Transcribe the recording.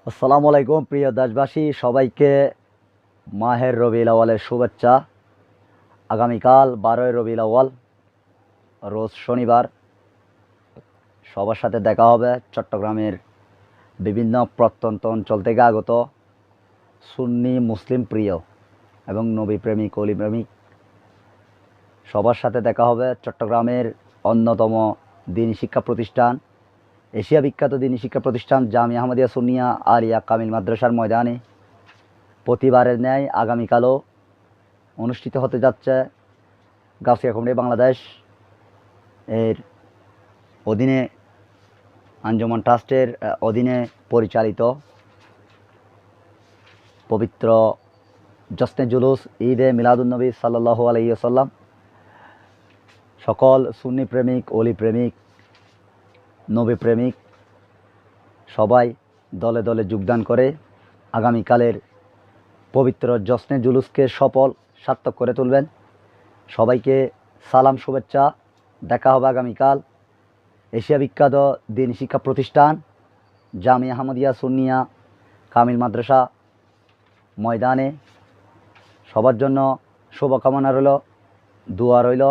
আসসালামু আলাইকুম প্রিয় দেশবাসী, সবাইকে মাহের রবিউল আউয়ালের শুভেচ্ছা। আগামীকাল 12ই রবিউল আউয়াল, রোজ শনিবার, সবার সাথে দেখা হবে চট্টগ্রামের বিভিন্ন প্রত্যন্ত অঞ্চল থেকে আগত সুন্নি মুসলিম প্রিয় এবং নবী প্রেমিক অলি প্রেমিক সবার সাথে দেখা হবে চট্টগ্রামের অন্যতম দ্বীনি শিক্ষা প্রতিষ্ঠান, এশিয়া বিখ্যাত দ্বীনি শিক্ষা প্রতিষ্ঠান জামিয়া আহমদিয়া সুন্নিয়া আলিয়া কামিল মাদ্রাসার ময়দানে। প্রতিবারের ন্যায় আগামীকালও অনুষ্ঠিত হতে যাচ্ছে গাউসিয়া কমিটি বাংলাদেশ এর অধীনে, আঞ্জুমান ট্রাস্টের অধীনে পরিচালিত পবিত্র জশ্নে জুলুস ঈদে মিলাদুন্নবী সাল্লাল্লাহু আলাইহি ওয়াসাল্লাম। সকল সুন্নি প্রেমিক, অলি প্রেমিক, নবী প্রেমিক সবাই দলে দলে যোগদান করে আগামীকালের পবিত্র জশ্নে জুলুসকে সফল সার্থক করে তুলবেন। সবাইকে সালাম, শুভেচ্ছা। দেখা হবে আগামীকাল এশিয়া বিখ্যাত দ্বীনি শিক্ষা প্রতিষ্ঠান জামিয়া আহমদিয়া সুন্নিয়া কামিল মাদ্রাসা ময়দানে। সবার জন্য শুভকামনা রইল, দোয়া রইল।